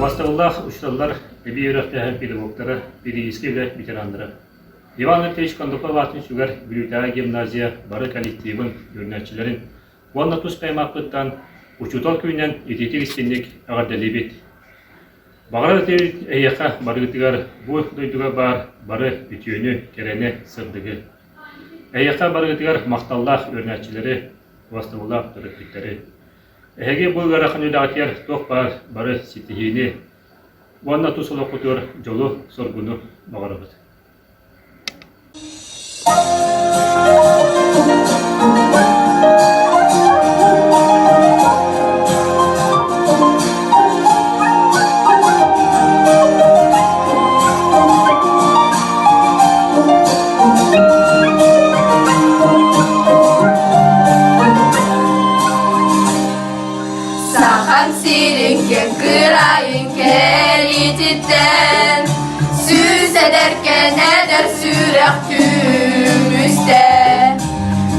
Vastavullah uçtallar, э5эрдэ pedagogları, biriyizki ve veteranları. Иван Ильич Кондукова Süger Büyükdağ Gimnaziya Barı Kolektivin yöneticilerin Vanna Tuz Kaymaklıktan Учуутал köyünden etetik istenlik ağırdelibet. Bağlar эйиэхэ barıgıtıgar bu duyduğu barı bütünü kerene sırdığı. эйиэхэ barıgıtıgar maqtallah yöneticileri Vastavullah öğrettikleri. Эһэге bu garaqını dağıtır toq barı sitihini Vanna Tuz okutur jolu sorgunu bağırıbıd. Kırayın kelititten Süz ederken eder sürek tümüste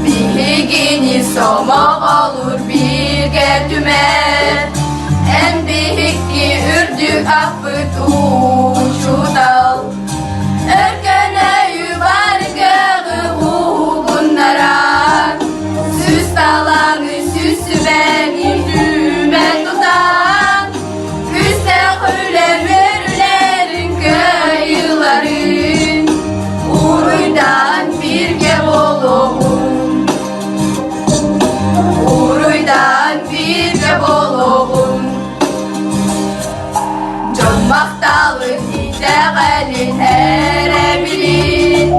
Bihigini somak olur bilge tümer En bihikki ürdük affıt uçuutal Erkene yuvargığı uğunlara Süz talanı süsü beni dümen tutar Uruydan birge boluğum Uruydan birge boluğum Can maktalı diteğelin erebilin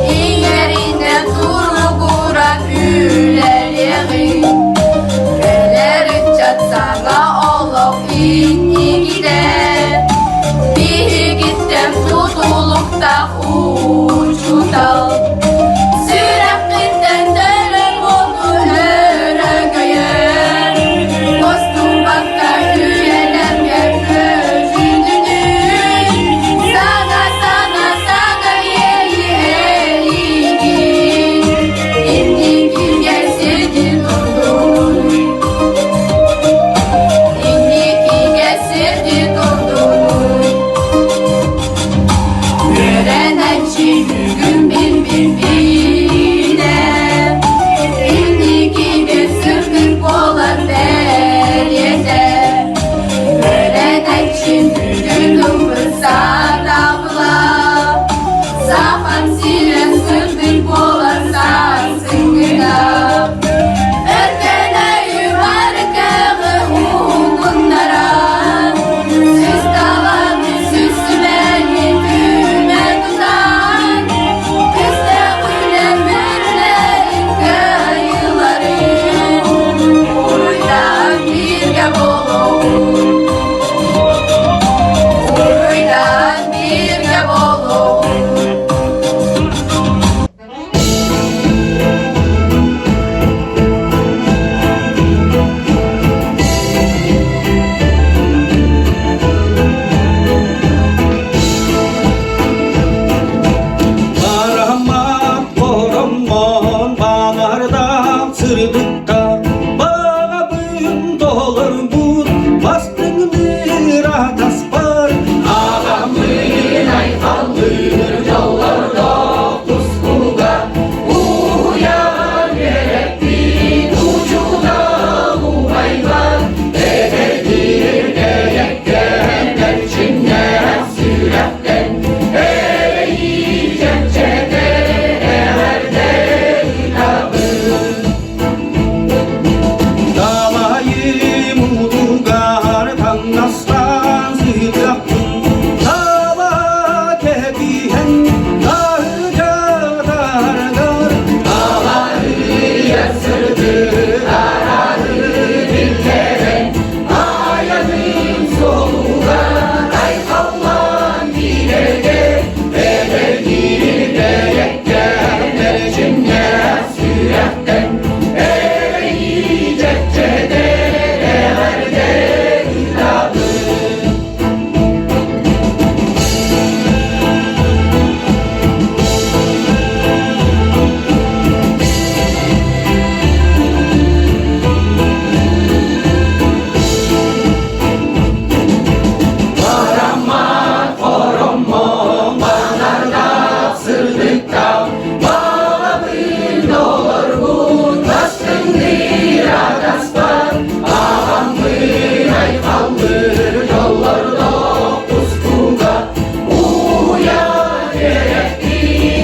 İngerinden turu kuran üleliğin Geleri çatsana olup inni gider Bihi gittim tutulukta учуутал Süreklinden dönün onu örgüyür Dostum bakta üyelerge özüdünün Sana eğiğin İndiki gesirdi durdun İndiki gesirdi durdun Gün birbirine İndiki bir sırtın kolar deriyede Öğrenen için günüm fırsat avla Safan siren sırtın kolar sarsın günah Erkene yuvargığı uğunlara Süs talanı süsü beni düğme tutar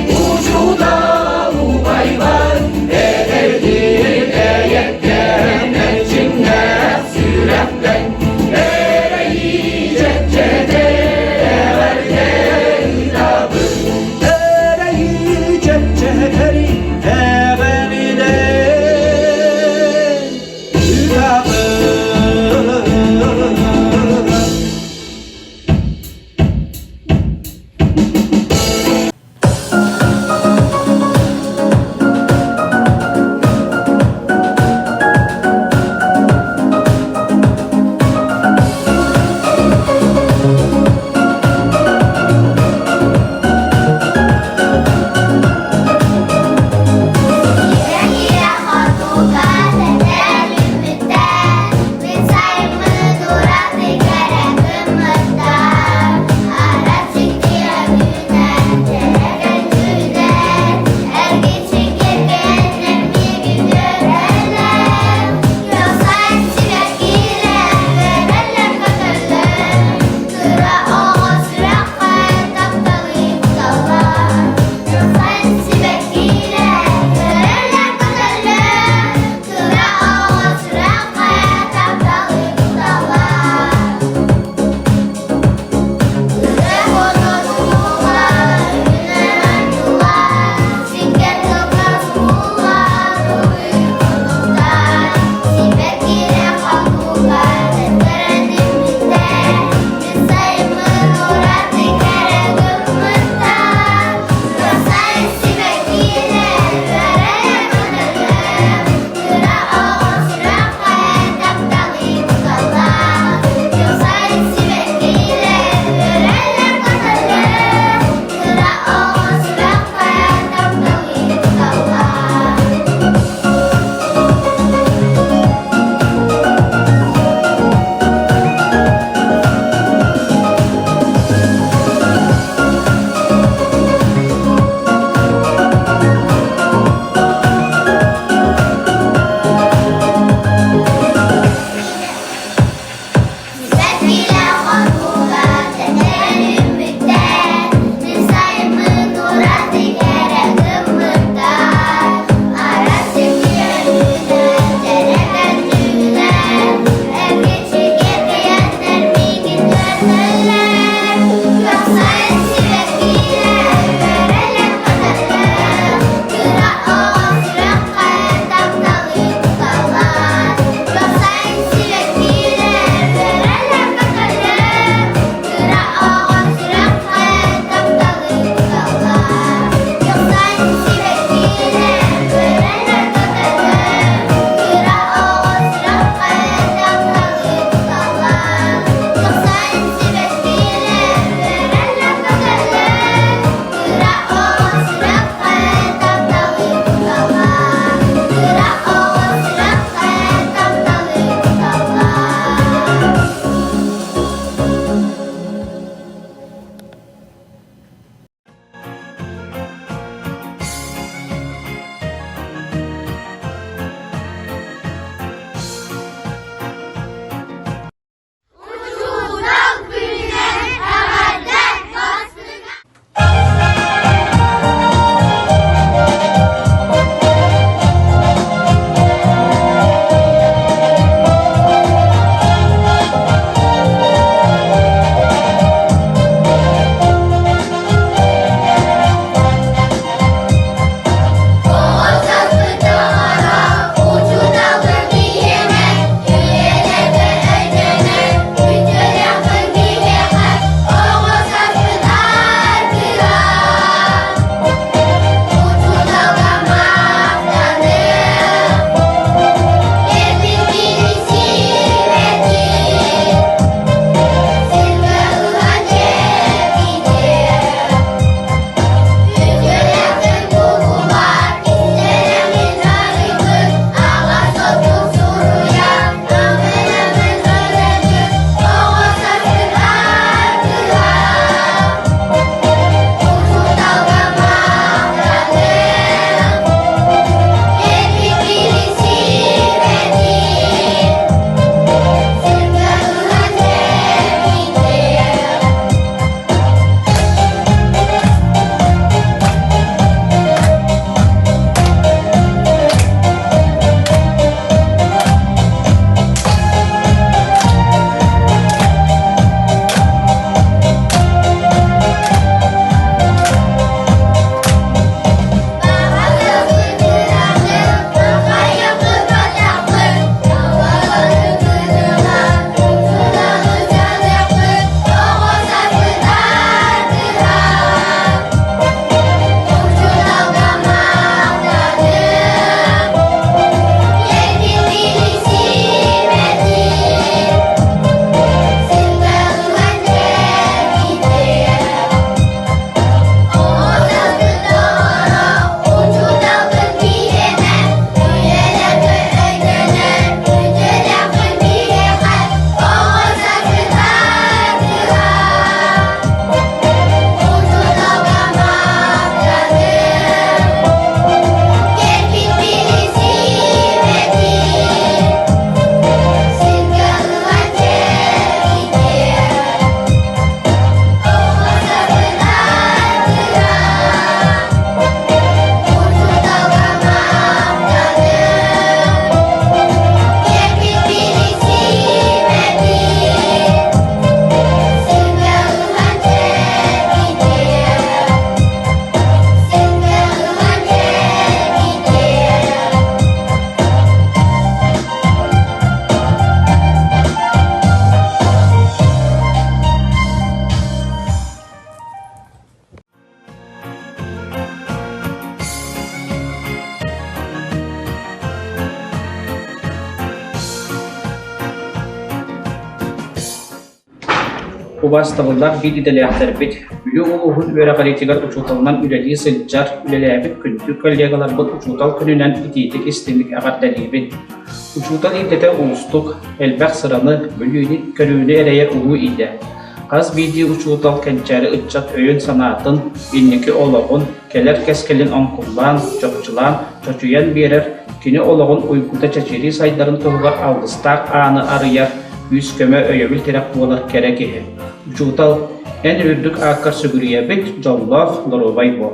우주다 우바이반 에델디 에예께 맺힌내 수락된 에라이 제제데 에발데 이답은 에라이 제제데리 에벨이데 이답은 Ubastağılar bir ideliyatlar bit. Ülü uluğun öyle kalitigar uçutalından üleli sılcar, ülelebit kündü kollegalar bu uçutal gününden ititik istinlik ağaddali bit. Uçutal idete ulustuk, elbaq sıranı, bölüğünü, körüğünü ereyer ulu ide. Qaz bidi uçutal kençeri ıtçat öyün sanatın, binniki oluğun, keler keskelin onkullan, çokçulan, çocuyan birer, kini oluğun uykuda çeçeri saydarın toğugar aldıstak anı arıyar, yüz köme öyevil terek bolar kerek ehe. Uçutal en ürdük akar sügürüye bit, jolloh lorobay bol.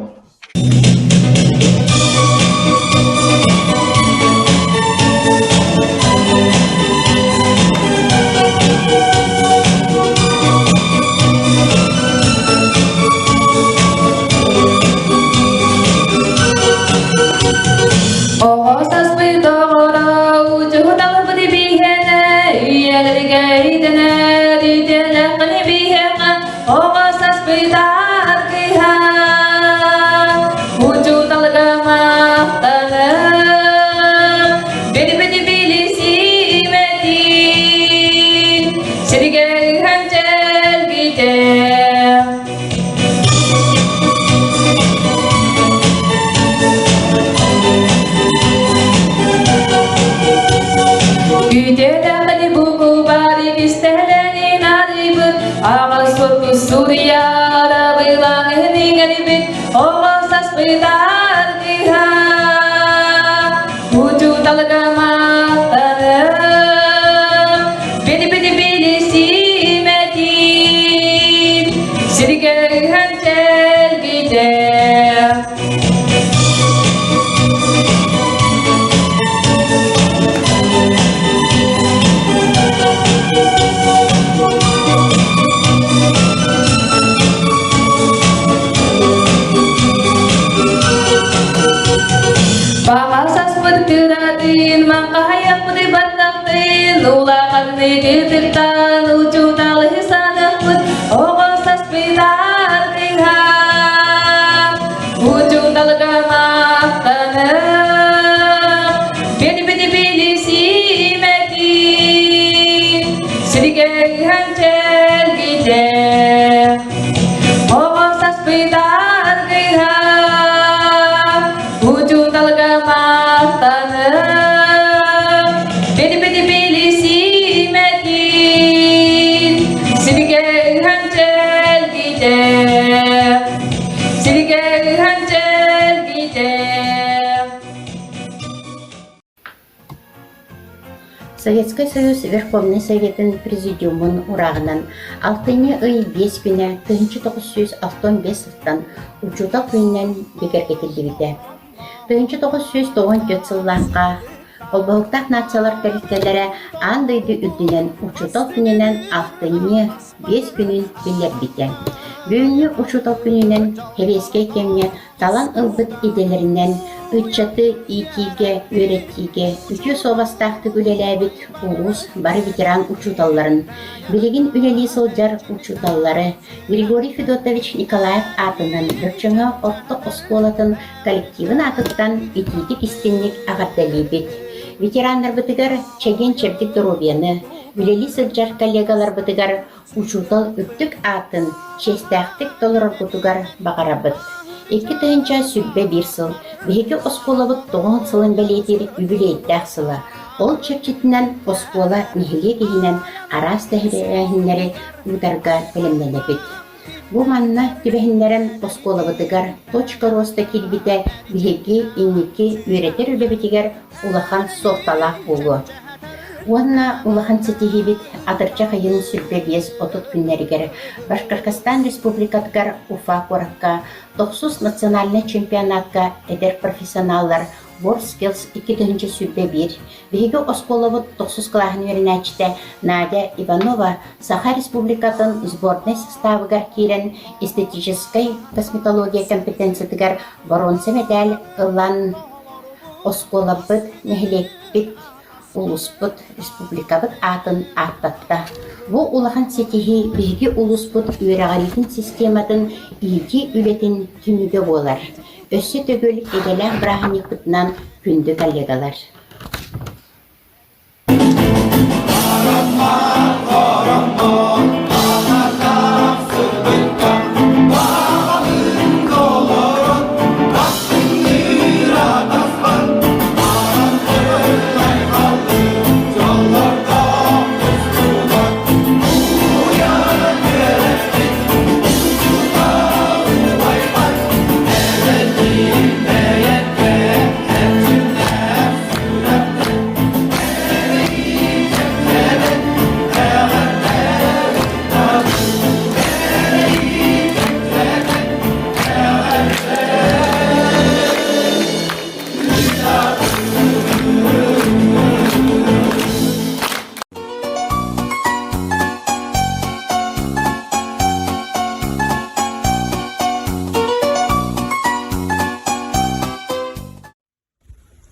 Советский Союз Верховный Советин Президиумын урағынан 6-ны ый 5 күнә 1965 жылдан учуутал күннән бекеркетилди бите. 1994 жылларга Олбоктак нациялар территориялары андайды үддүнен учуутал күнүнен 6-ны 5 күнүн билер бите. Бүйүнү учуутал күнүнен хевеске кемне талан ылбыт иделеринен үтчаты итиге, өретиге, үтү собастақты күлеләбит улус бары ветеран учууталларын, билигин үлели солжар учууталлары Григорий Федотович Николаев атынан бөрчөңө отто осколатын коллективын атыттан ититик истинник агатталибит. Ветерандар бытыгар чеген чердик здоровьяны, үлели солжар коллегалар бытыгар учуутал үттүк атын честяктык толорор бутугар багарабыт. 2 тыгынча сүббе 1 сыл, беги осколабыт 9 сылын белетер юбилейттәк сылы. Ол чепчетінен оскола нехиле кейінен арас тәхірәхінлері ударга білімленебет. Бу манна түбәхінлерін осколабытыгар точка роста келбіте беги инники үйретер үлебетігер улахан соқталақ болу. Уанна улахан сетихибит атырча хайын сүрбе 5-30 күннәрігер Башкортостан Республикатыгар Уфа коракка 9 национальный чемпионатка эдер профессионаллар WorldSkills 2-нче сүрбе 1, беги осколабыт 9 клахын вернәчте Надя Иванова Саха Республикатын сборный составыгар кирен эстетической косметология компетенциятыгар бронза медаль ылан осколабыт нехилекпит улуспут республикабыт атын артатта. Бу улахан сетихи биги улуспут үйрәгалитин систематын ики үлетин түмүгө болар. Өссө төгөл эделер браханикытынан күндү коллегалар.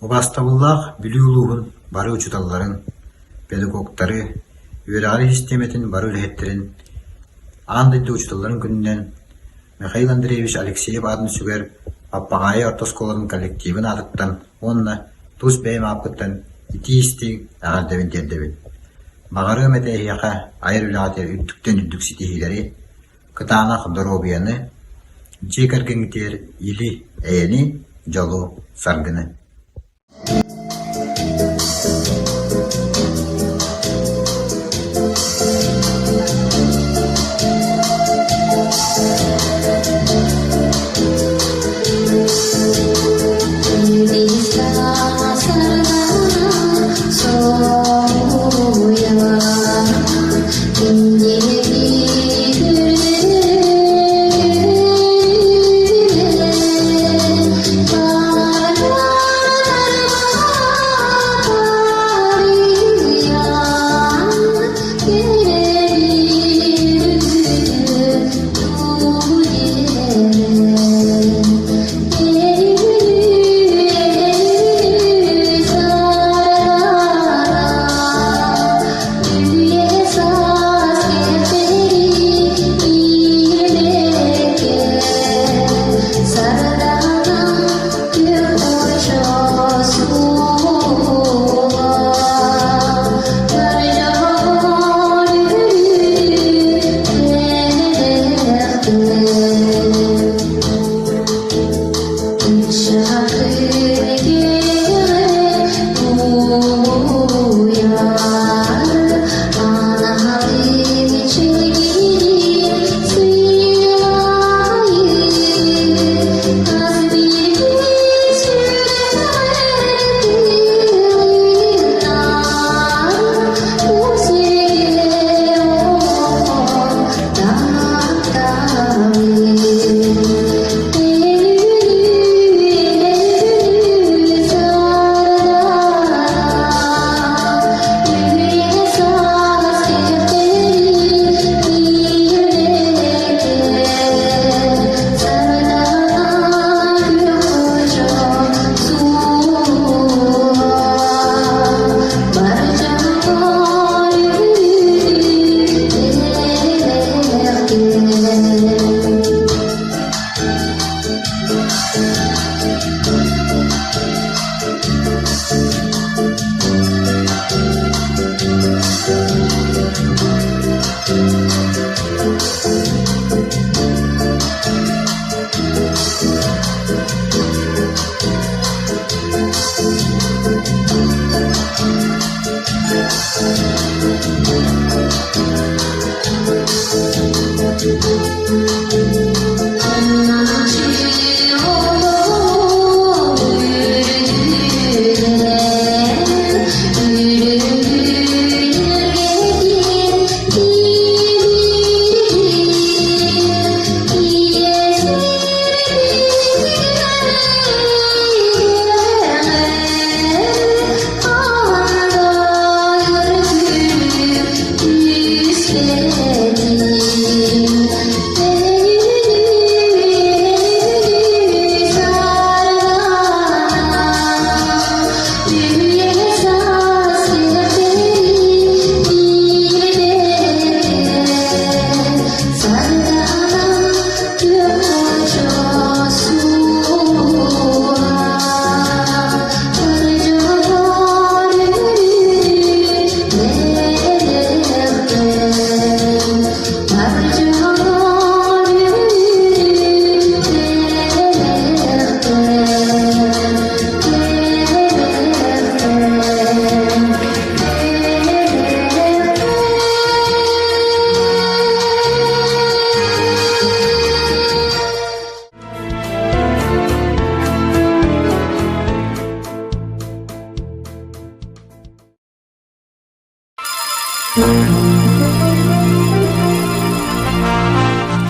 Obastabullah biliuluğun barı uçutalların, pedagogları, üyeleri sistemetin barı ürehetlerin, andaydı uçutalların gününden Mikhail Andreevich Alekseyev adını süger Pappagaya Ortoskoların kollektivin adıktan onunla tuz beyim apıttan iti isti ağırdevin terdevin. Mağarı eýiэхэ ayır ülater üttükten üddük sitihileri kıtağına dorobiyanı cekergen giter ili eğeni jolu sargını.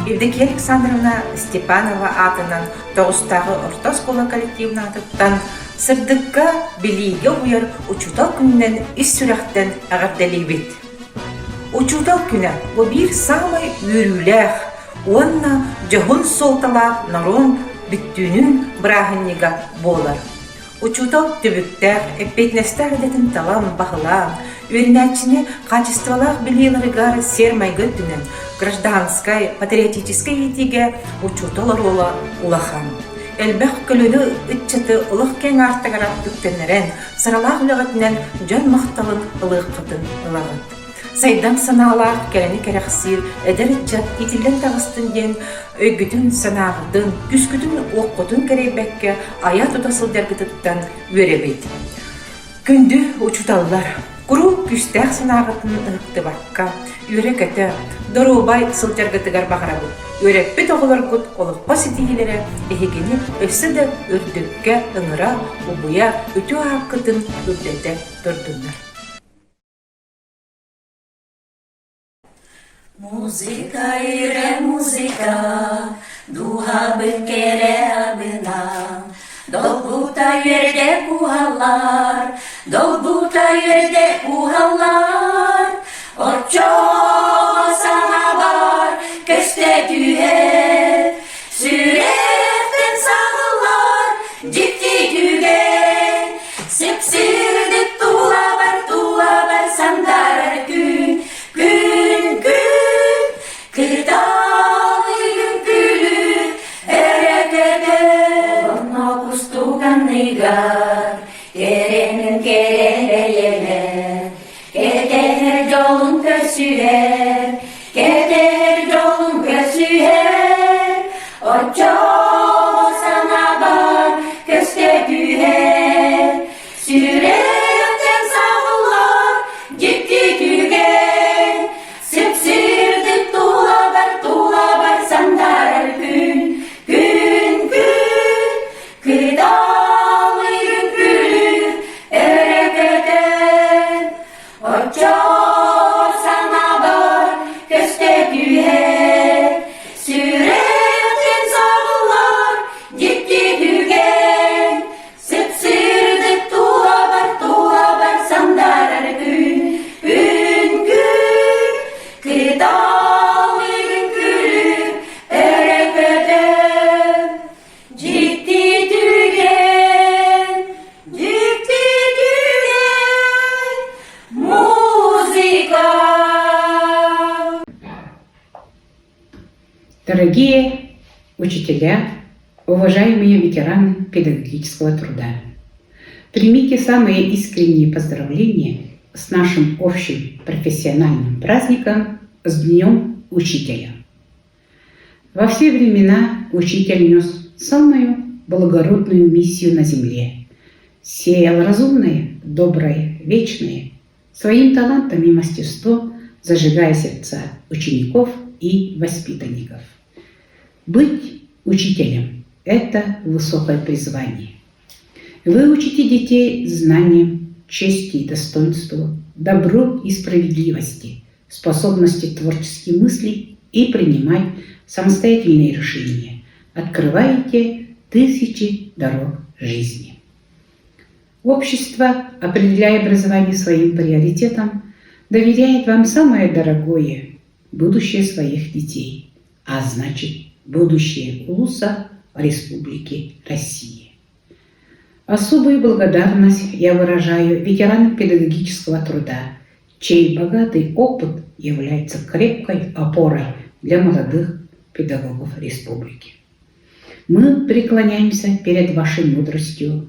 Евдокия Александровна Степанова атынан тоғыстағы орта школа коллективна атыптан сырдыққа билиге уяр учуутал күнінен ис сүрәқтен ағардалейбет. Учуутал күні бұл бір самай үріләқ, онна жоғын солталақ нарон бүттүүнүн брахыннига болар. учуутал түбүктер, эппетнестер детін талан, бахылан, үрінәтчіні качестволақ білейлерігар сермайгы түнен, гражданскай, патриотическай етіге учуутал рола улахан. Элбэх көлөлü ытчыты ылық кең артыгарат бүктенерен, сыралақ үліғытінен жөн мақталын ылық қытын ылағыт. Сайдан саналар кәрәні кәрәқсир, әдір ытчат итілден тағыстын ден, өйгітін санағыдын, күскүтін оққытын кәрейбәкке ая тұтасыл дәргітіттен өребейді. Күнді учуталлар, құру күстәқ санағытын ұқты баққа, өрек әті, дорубай сылтергітігар бағырабы. Өреппет оғылар күт олықпа сетігелері әйгені өсіді үрдікке ұңыра, ұбуя, өту аққытын үрдеті тұрдындар. Музыка ире музыка, духа бекере абына. Долбута йөрде куһаллар, долбута йөрде куһаллар. Орчо сана бар, көсте түйе, сүректен сағылар, жикти түйге. Сепсирдік тула бар, сандар күн, күн, күн. Кыталы күн күлі, әрекеде. Оны кустуған нигар, керенін керелейелі. Кетер жолun көсүер, кетер жолun көсүер. Очо сана бар, көсте түйер. Сүректен сағылар, жикти түйген. Сепсирдік тула бар, сандар күн, күн, күн. Кыдалы күн күлі, әрекетен. Очо сана бар, көсте түйер. Сүректен сағылар, жикти түйген. Сепсирдік тула бар, сандар күн, күн, күн. Кыдалы күн күлі, әрекетен. Жикти түйген, музыка. Дорогие учителя, уважаемые ветераны педагогического труда, примите самые искренние поздравления с нашим общим профессиональным праздником, с Днем Учителя. Во все времена учитель нес самую благородную миссию на земле, сеял разумное, доброе, вечное, своим талантом и мастерством зажигая сердца учеников и воспитанников. Быть учителем – это высокое призвание. Вы учите детей знаниям, чести и достоинству, добру и справедливости, способности творческих мыслей и принимать самостоятельные решения. Открываете тысячи дорог жизни. Общество, определяя образование своим приоритетом, доверяет вам самое дорогое – будущее своих детей, а значит, будущее улуса Республики России. Особую благодарность я выражаю ветеранам педагогического труда, чей богатый опыт является крепкой опорой для молодых педагогов республики. Мы преклоняемся перед вашей мудростью,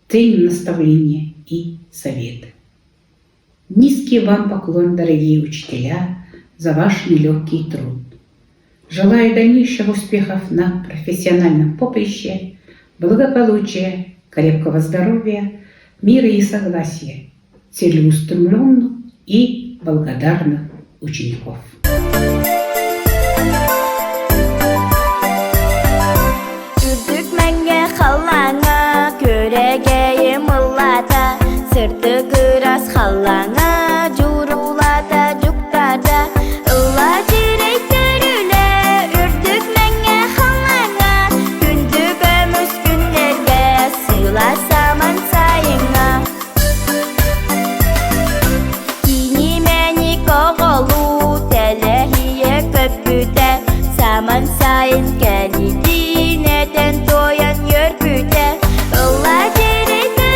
ценим наставления и советы. Низкий вам поклон, дорогие учителя, за ваш нелегкий труд. Желаю дальнейших успехов на профессиональном поприще, благополучия, крепкого здоровья, мира и согласия, целеустремленных и благодарных учеников. Saman sayin kali dineten toyan yörpüte Allah cerita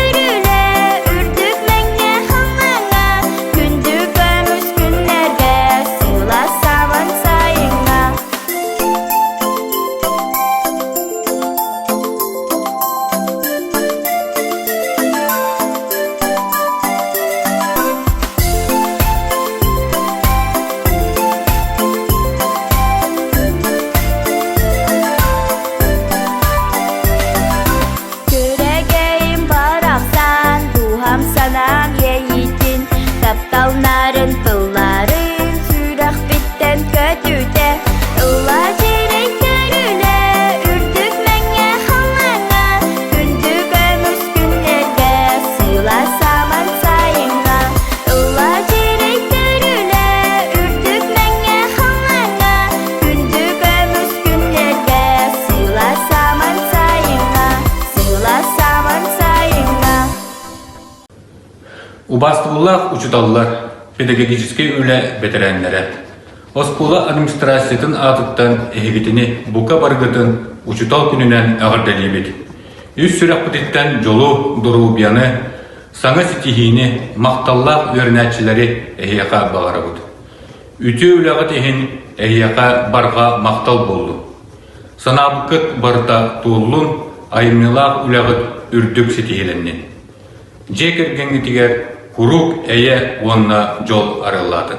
Убастыбуллах учуталлар, педагогический үле ветераннары. Оскула администрациятын атыттан эгитини бука баргытын учутал күнүнен агардалибит. Үс сүрәкпытыттан жолу дурубияны, саңа ситихини макталлах өрнәтчилери эйиэхэ багарабыт. Үтү үләгы тихин эйиэхэ барга мактал болду. Санабыкыт барта туулун айымнылах үләгыт үрдүк ситихиленнен. Жекергенги тигер курук эйе онна жол арылатын.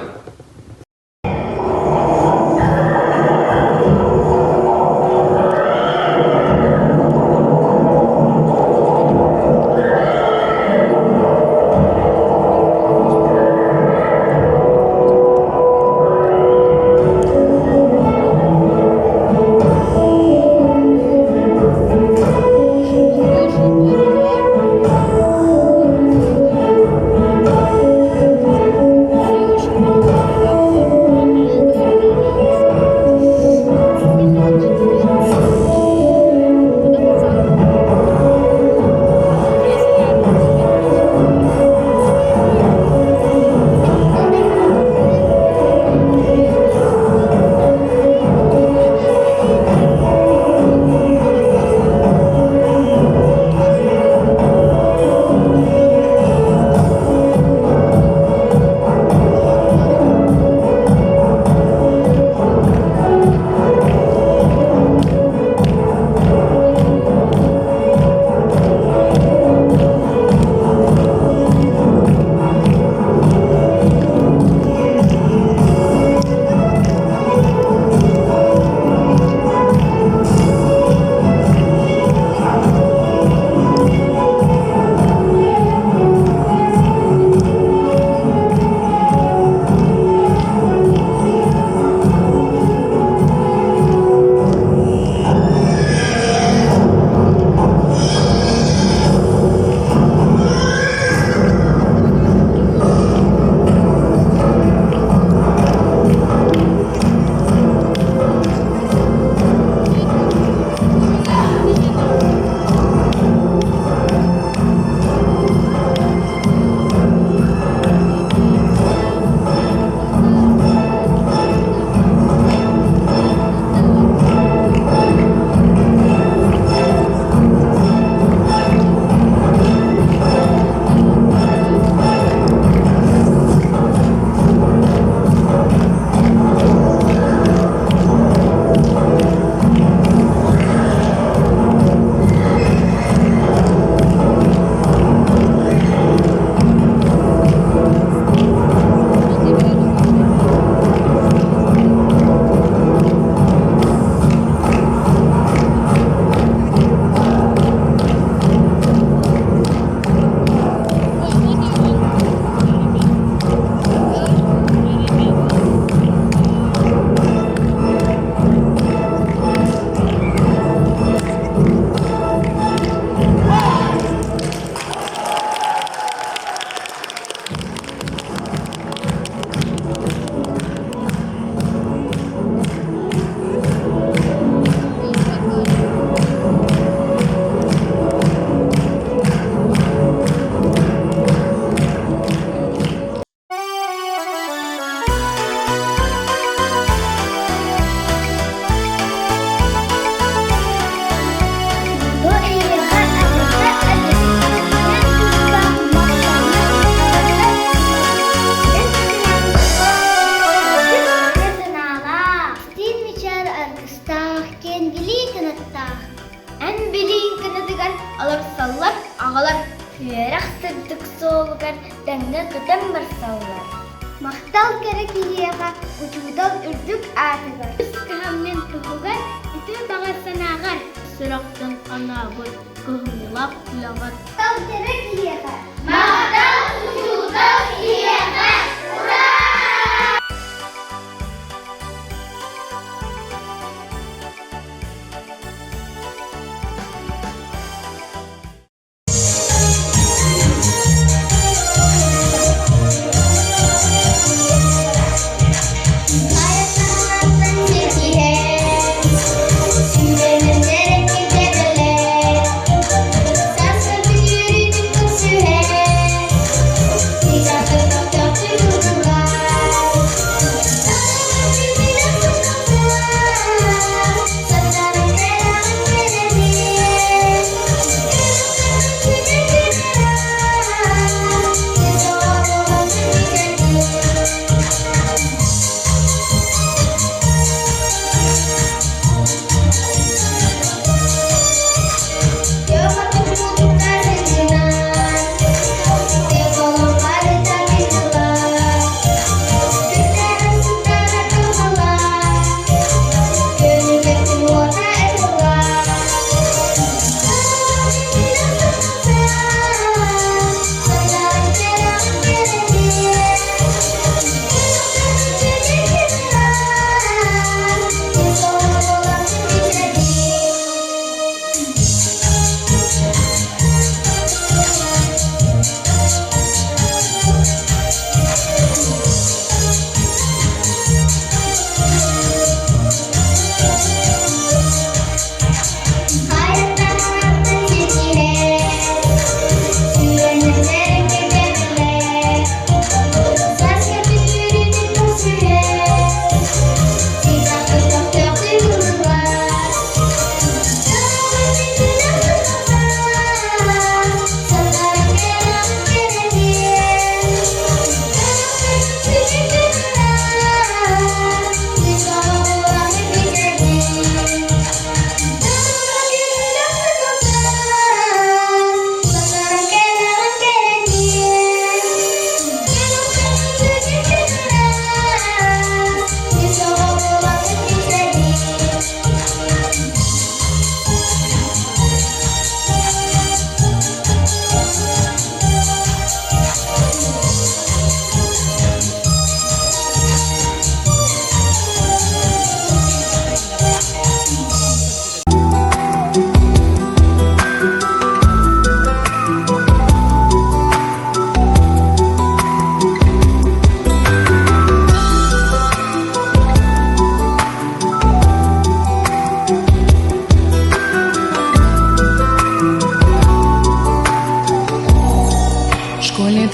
Мақтал керек иеға учуутал үрдүк атыгар. Үскәһәмнен туһугар, итү бағасанағар. Сұрақтың анабы көһүнлап улагар. Мақтал керек иеға. Мақтал учуутал иеға. Ура!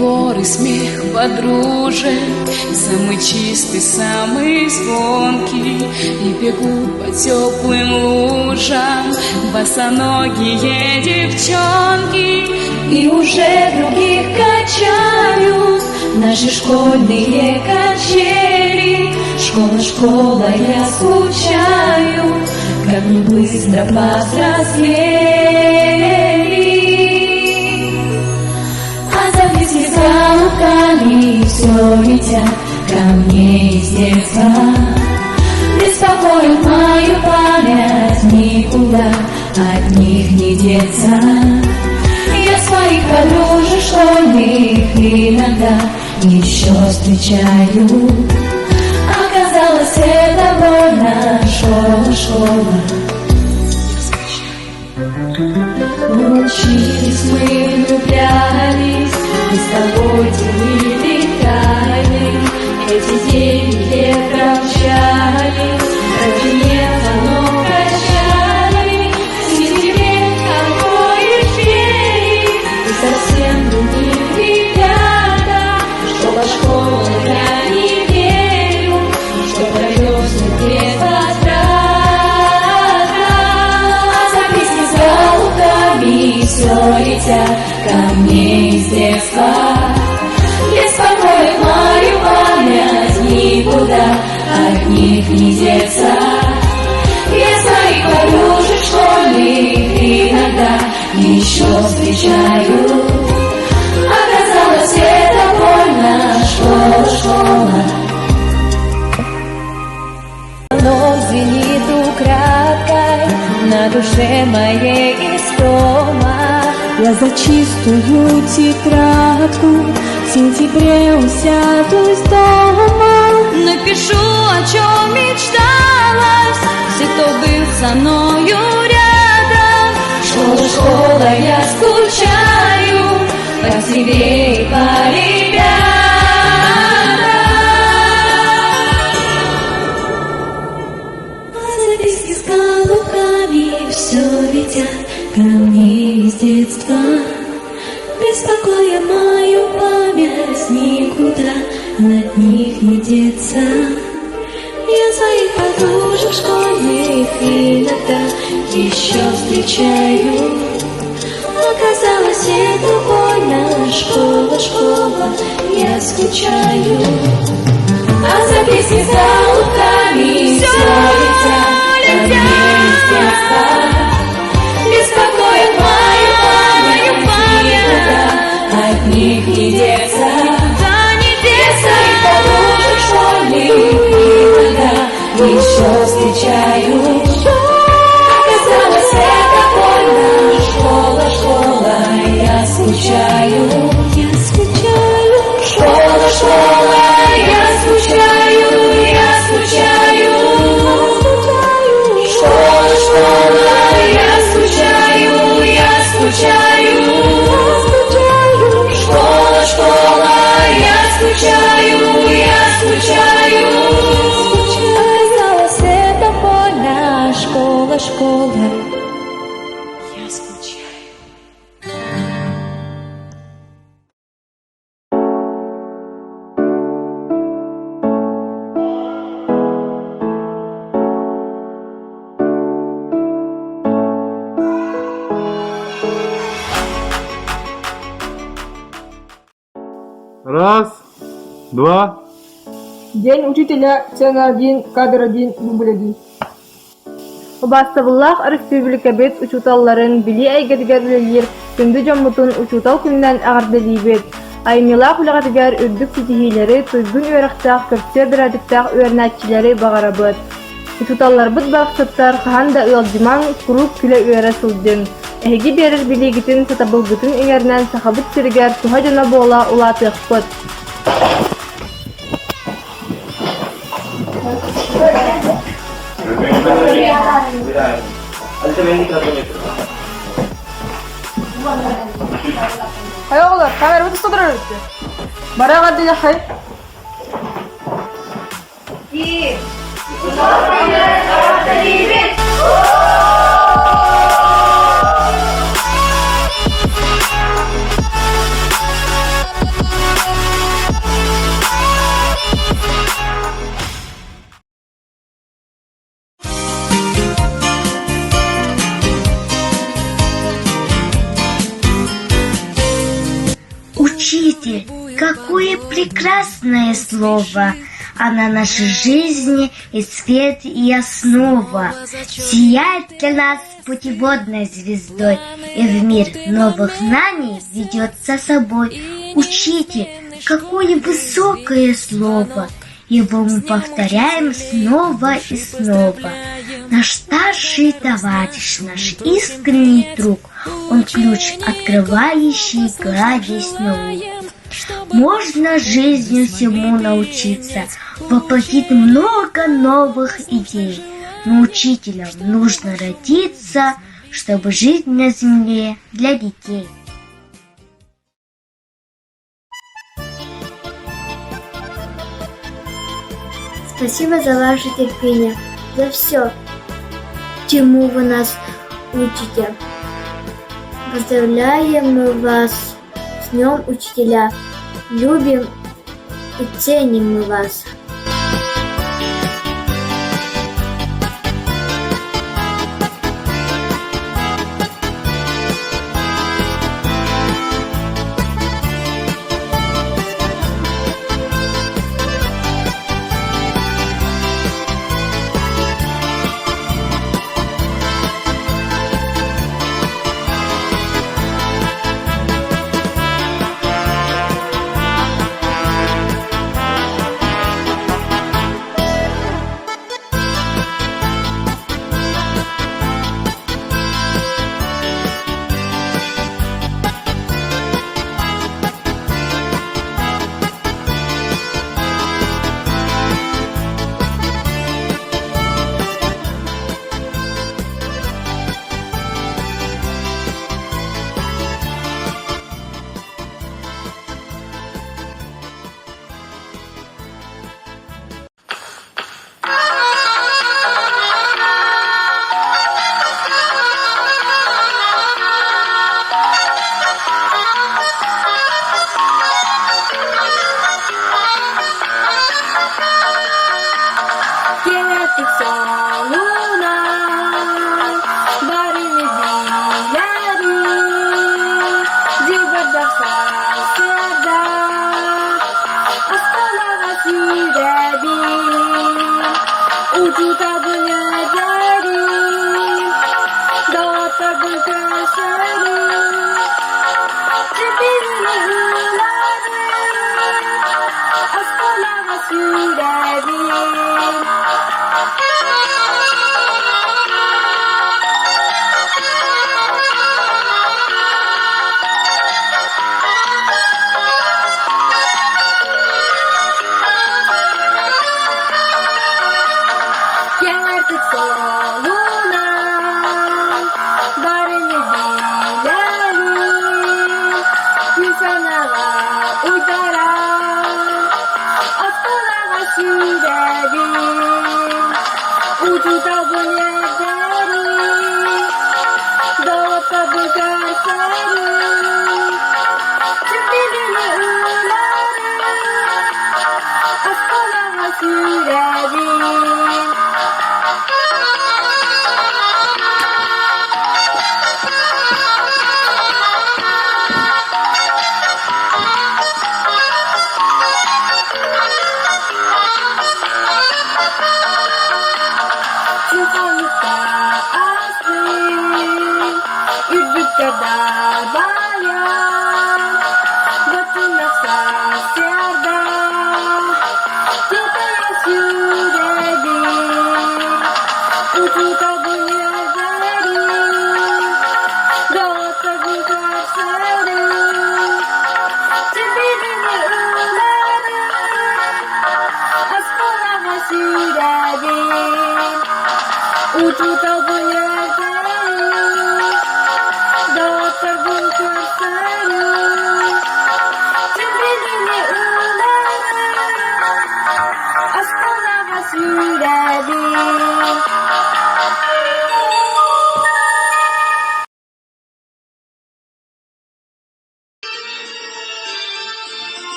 Говор и смех подружек, самый чистый, самый звонкий, и бегут по теплым лужам босоногие девчонки. И уже других качают наши школьные качели. Школа, школа, я скучаю, как мы быстро повзрослели. А записки с голубками все летят ко мне из детства. Беспокоит мою память, никуда от них не деться. Я своих подружек школьных иногда еще встречаю. Оказалось, это больно, школа, школа. Учились мы, влюблялись, мы с тобой делили тайны. Эти 9 лет промчались, кабинет оно качали. В сентябре откроешь двери, и совсем других ребята. Школа, школа, я не верю, что пройдет где возврата. А записки с голубками все летят ко мне из детства. Беспокоит мою память, никуда от них не деться. Я своих подружек школьных иногда еще встречаю. Оказалось, это больно, школа, школа. Но звенит украдкой на душе моей истома. Я за чистую тетрадку в сентябре усядусь дома. Напишу, о чем мечталась, все, кто был со мною рядом. Школа, школа, я скучаю по тебе и по ребятам. А записки с голубками все летят ко мне из детства. Беспокоя мою память, никуда от них не деться. Я своих подружек школьных иногда еще встречаю. Оказалось, это больно, школа, школа, я скучаю. А записки с голубками все летят ко мне из детства. Беспокоит мою память, никуда от них не деться. Я своих подружек школьных иногда еще встречаю. Оказалось, это больно, школа, школа, я скучаю. Я скучаю. Школа, школа, я скучаю, я скучаю. Школа, школа, я скучаю, я скучаю. Школа, школа, я скучаю, я скучаю. Оказалось, это больно, школа, школа, я скучаю. Раз, два. День учителя, сцена 1, кадр 1, дубль 1. Бастабыллах республикабет учуталларын били айгадгарлер күнді жоммутун учутал күннен ағардалибет. Аймилақ улағадгар үрдік сетихилері тойгун өрақтақ көрсер бірадықтақ өрнәтчілері бағарабыт. Учуталлар бұд бақсыттар қағанда ұялдыман күруп күлі өрі сылдың. Әйгі берір білегітін сатабылгытын еңерінен сақабыт сіргер туға жана бола улатықпыт. Хай оғылар, камер бұты сұдырыр өтті. Бара ғарды да хай. Учитель, какое прекрасное слово! Она наша жизнь и свет, и основа. Сияет для нас путеводной звездой, и в мир новых знаний ведет за собой. Учитель, какое высокое слово! Его мы повторяем снова и снова. Наш старший товарищ, наш искренний друг, он ключ, открывающий кладезь наук. Можно жизнью всему научиться, воплотить много новых идей. Но учителям нужно родиться, чтобы жить на земле для детей. Спасибо за ваше терпение, за все, чему вы нас учите. Поздравляем мы вас с Днем Учителя. Любим и ценим мы вас.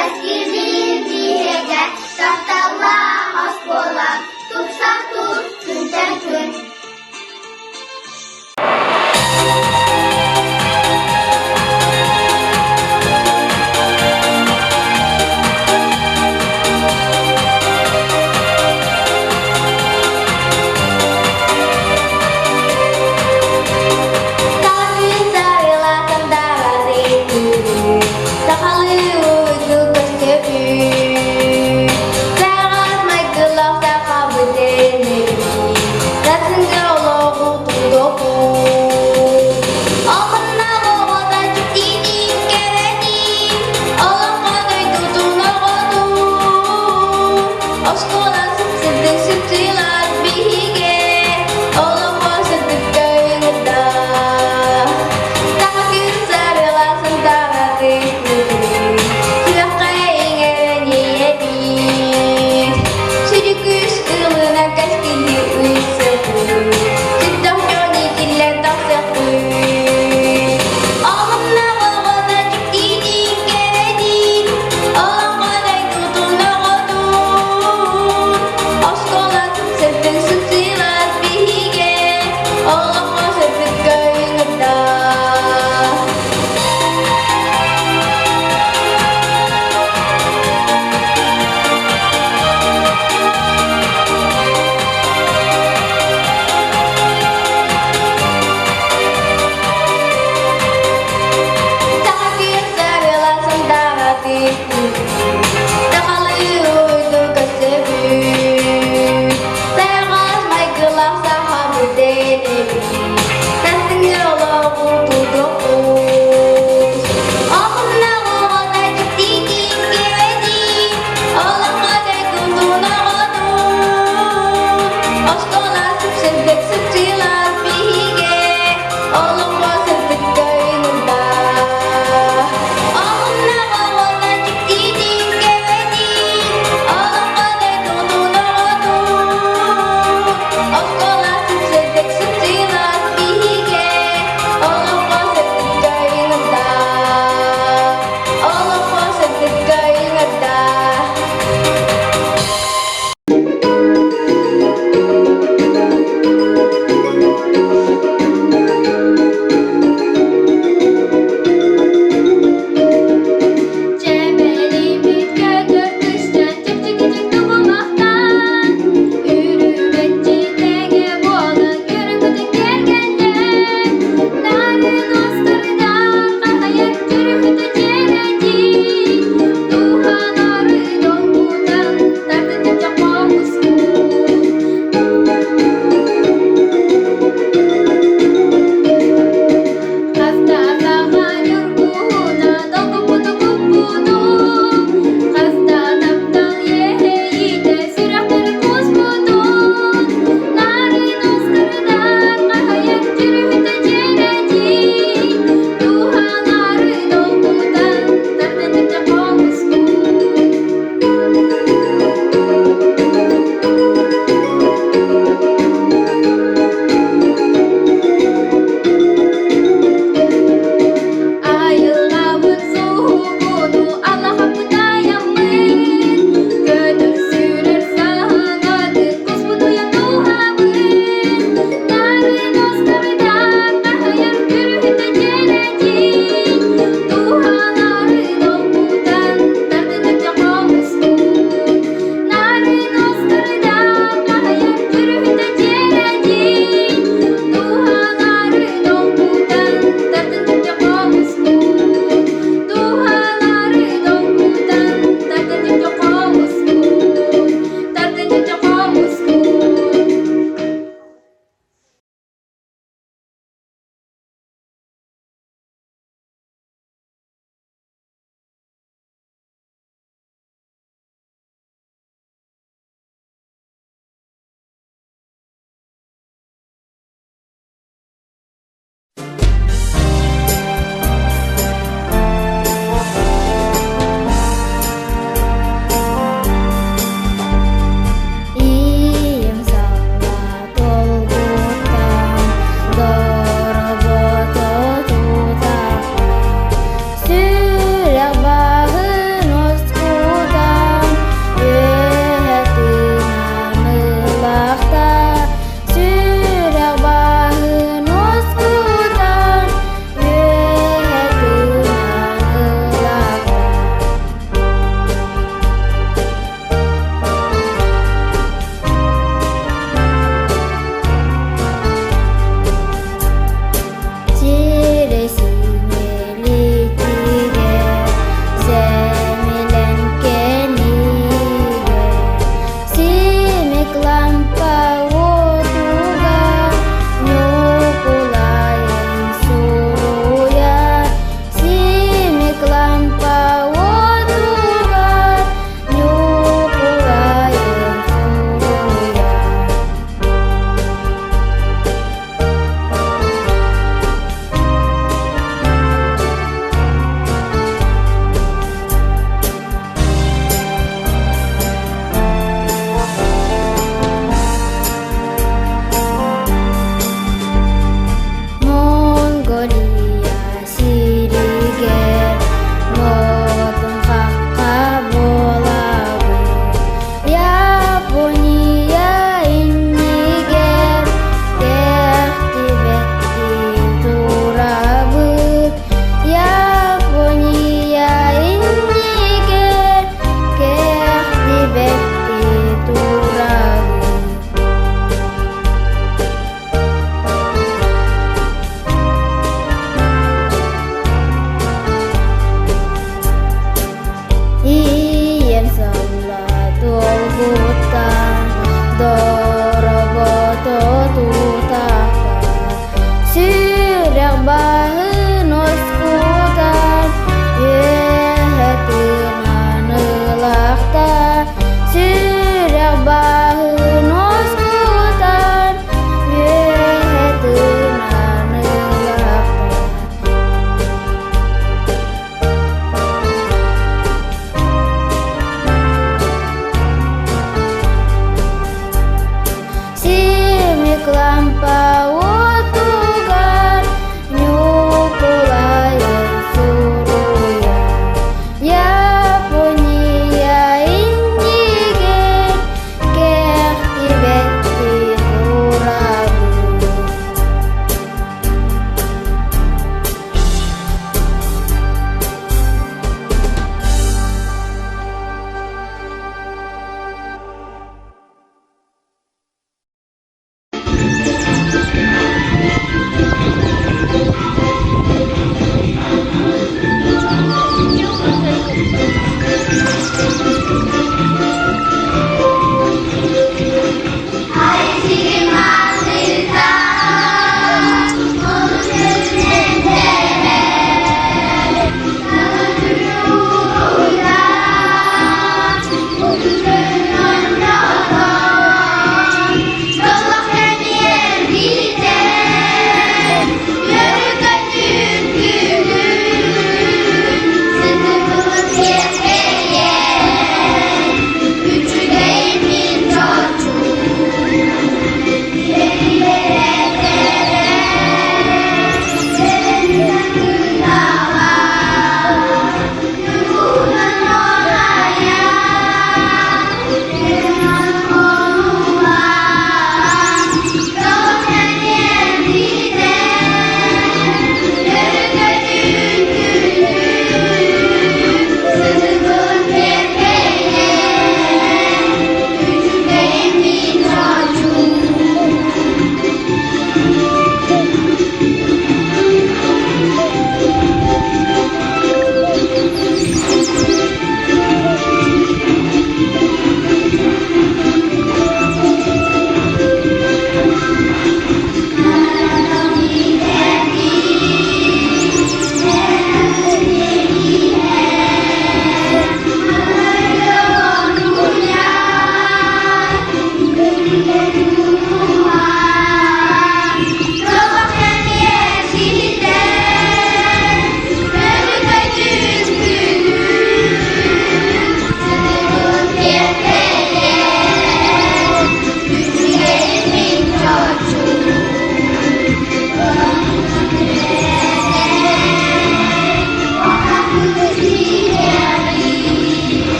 Eskili dihege, tahtalla has bola, tutsak tut, tünten tün.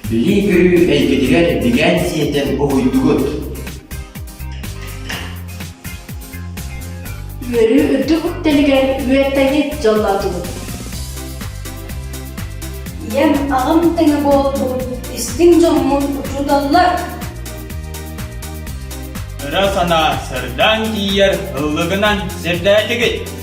Били көрүү эйгедигер деген сиетен уйдугут. Үрі үрді үттелігер үйеттәге жаллатылыр. Ем ағым тәңі болтур, істің жоммун учудаллар. Ыра сана сырдан киер ыллыгынан зердәтігіт.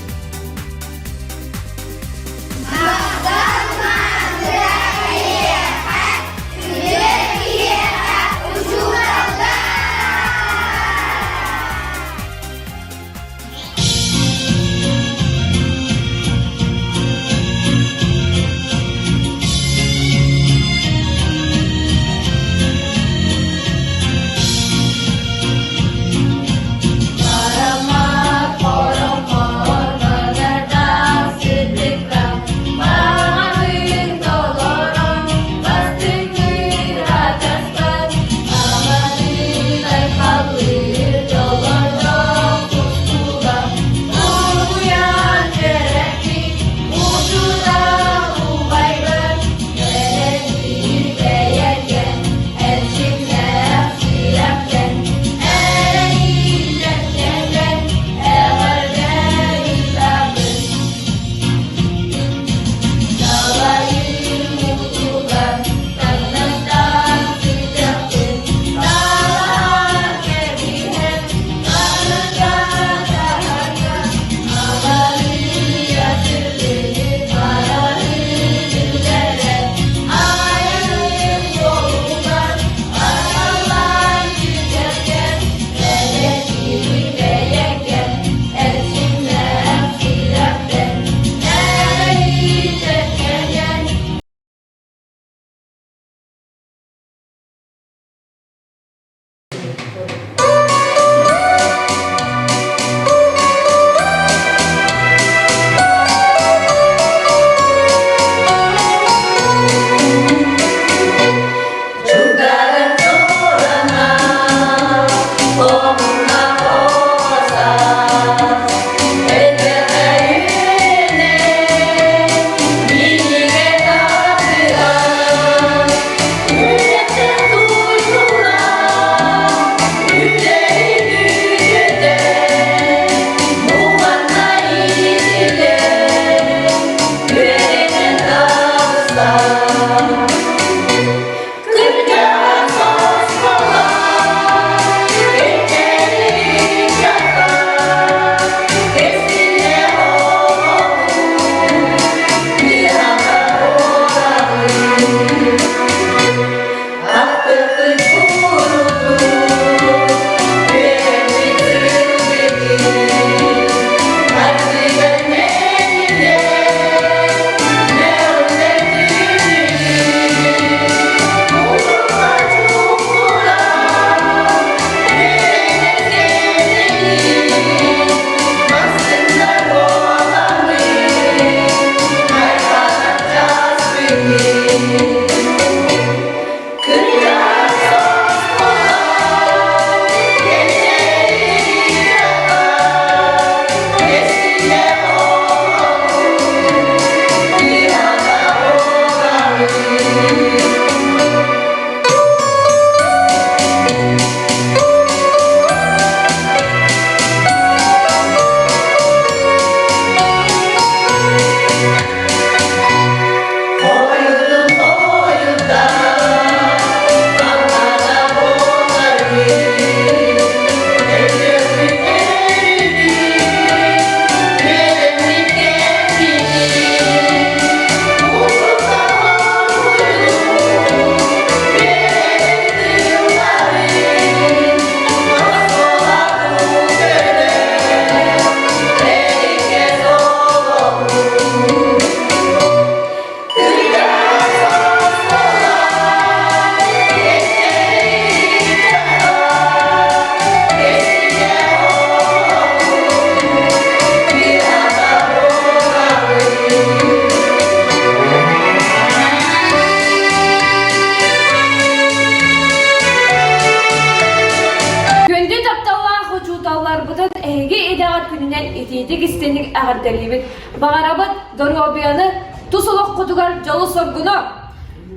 итийдик истеник агардалибит. Багарабыт Дорьобияны тусулок кутугар жолу соргуно.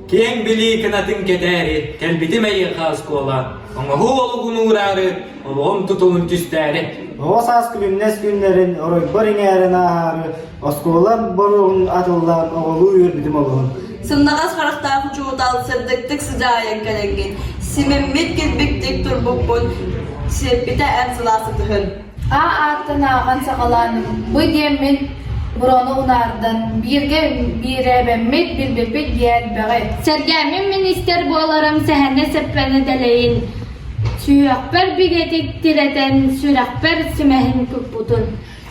Ken bili kanatın kederi, kelbiti meyyeha skola. Ama hu olugun uğrarı, oluğum tutulun tüsteri. Osas külümnes günlerin oroy barinerin aharı, oskolan boruğun atıllan oğlu yürbidim oğlum. Sımnağız karakta uçuutal sırdıktık sıcağı kelengin. Simemmit gilbiktik turbukbun, sepite en sılası tıhın. A'attan ağan sakalanım. Bu demin buronu unardan birge birebemmit bilbipit diğer beğe. Sergemin minister boğalarım sehenne seppeni deleyin. Sürakber bigetik tireten sürakber sümehin kukbutun.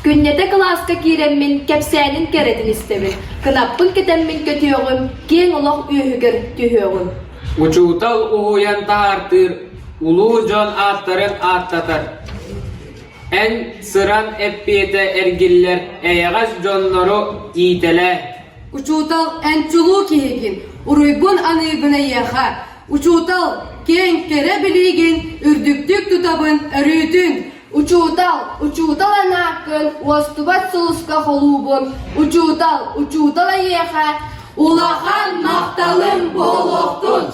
Günnete klaska giremmin kepsenin keredin istemin. Kınappın ketemmin kötüyogum, gen olaq ühügür tühügüm. Uçuutal uhuyan taartır, ulu jon atların attatar. En sıran Ö5эрдэ eyagas jonnoru itele. Учуутал en çulu kihigin, uruybun anıybına eýiэхэ. Учуутal ken kere biligin, ürdüktük tutabın örütün. Учуутал anakın, ostubat suluska holubun. Учуутал eýiэхэ, ulahan maktalın boloktun.